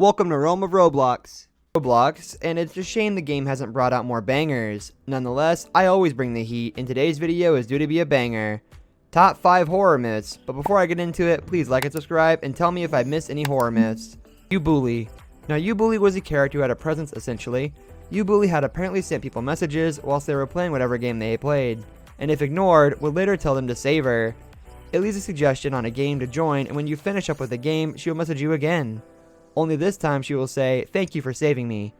Welcome to Realm of Roblox. And it's a shame the game hasn't brought out more bangers. Nonetheless, I always bring the heat, and today's video is due to be a banger. Top 5 horror myths, but before I get into it, please like and subscribe, and tell me if I missed any horror myths. Ubully. Now, Ubully was a character who had a presence, essentially. Ubully had apparently sent people messages whilst they were playing whatever game they played, and if ignored, would later tell them to save her. It leaves a suggestion on a game to join, and when you finish up with the game, she will message you again. Only this time she will say, "Thank you for saving me."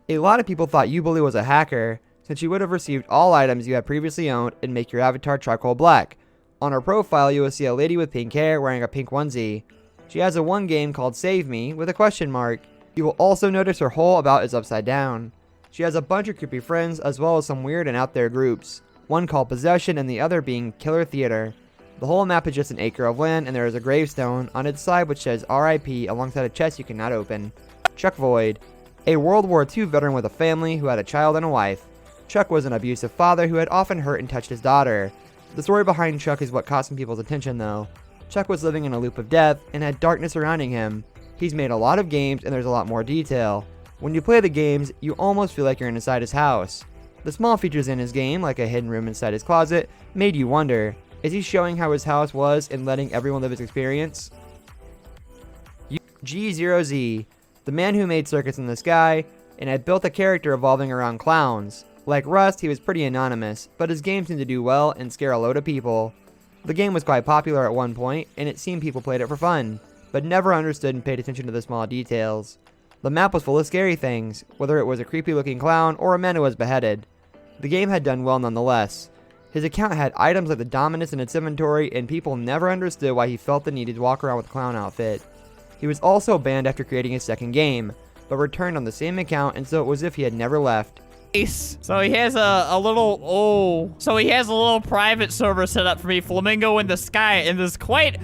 A lot of people thought Ubully was a hacker, since you would have received all items you had previously owned and make your avatar charcoal black. On her profile, you will see a lady with pink hair wearing a pink onesie. She has a one game called Save Me with a question mark. You will also notice her whole about is upside down. She has a bunch of creepy friends as well as some weird and out there groups, one called Possession and the other being Killer Theater. The whole map is just an acre of land, and there is a gravestone on its side which says RIP alongside a chest you cannot open. Chuck Void. A World War II veteran with a family who had a child and a wife. Chuck was an abusive father who had often hurt and touched his daughter. The story behind Chuck is what caught some people's attention though. Chuck was living in a loop of death and had darkness surrounding him. He's made a lot of games and there's a lot more detail. When you play the games, you almost feel like you're inside his house. The small features in his game, like a hidden room inside his closet, made you wonder, is he showing how his house was and letting everyone live his experience? G0Z, the man who made Circuits in the Sky, and had built a character evolving around clowns. Like Rust, he was pretty anonymous, but his game seemed to do well and scare a load of people. The game was quite popular at one point, and it seemed people played it for fun, but never understood and paid attention to the small details. The map was full of scary things, whether it was a creepy looking clown or a man who was beheaded. The game had done well nonetheless. His account had items like the Dominus in its inventory, and people never understood why he felt the need to walk around with a clown outfit. He was also banned after creating his second game, but returned on the same account, and so it was as if he had never left. So he has a little private server set up for me, Flamingo in the Sky, and there's quite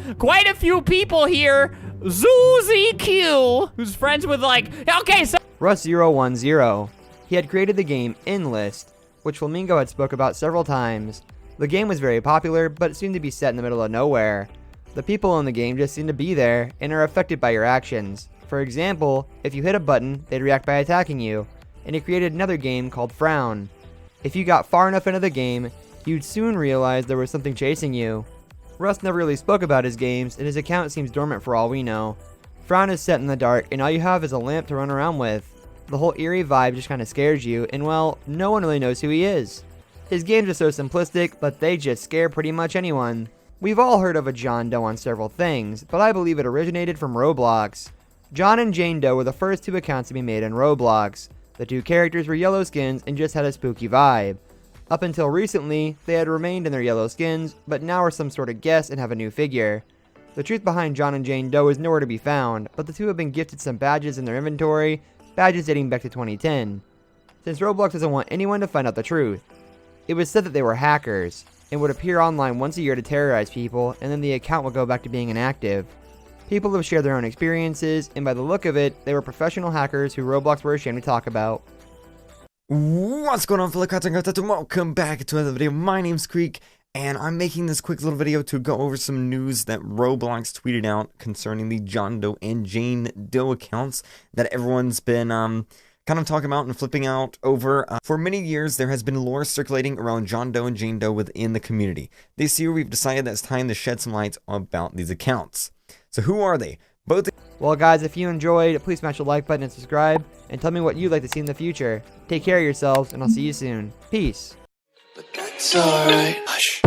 a few people here. ZooZQ, who's friends with Rust010. He had created the game Enlist, which Flamingo had spoke about several times. The game was very popular, but it seemed to be set in the middle of nowhere. The people in the game just seem to be there and are affected by your actions. For example, if you hit a button, they'd react by attacking you, and he created another game called Frown. If you got far enough into the game, you'd soon realize there was something chasing you. Rust never really spoke about his games, and his account seems dormant for all we know. Frown is set in the dark, and all you have is a lamp to run around with. The whole eerie vibe just kinda scares you, and well, no one really knows who he is. His games are so simplistic, but they just scare pretty much anyone. We've all heard of a John Doe on several things, but I believe it originated from Roblox. John and Jane Doe were the first two accounts to be made in Roblox. The two characters were yellow skins and just had a spooky vibe. Up until recently, they had remained in their yellow skins, but now are some sort of guests and have a new figure. The truth behind John and Jane Doe is nowhere to be found, but the two have been gifted some badges in their inventory, badges dating back to 2010, since Roblox doesn't want anyone to find out the truth. It was said that they were hackers, and would appear online once a year to terrorize people, and then the account would go back to being inactive. People have shared their own experiences, and by the look of it, they were professional hackers who Roblox were ashamed to talk about. What's going on, fellow cats and cats, and welcome back to another video. My name's Creek, and I'm making this quick little video to go over some news that Roblox tweeted out concerning the John Doe and Jane Doe accounts that everyone's been kind of talking about and flipping out over. For many years, there has been lore circulating around John Doe and Jane Doe within the community. This year, we've decided that it's time to shed some light about these accounts. So who are they? Well guys, if you enjoyed, please smash the like button and subscribe, and tell me what you'd like to see in the future. Take care of yourselves, and I'll see you soon. Peace. But that's alright. Hush.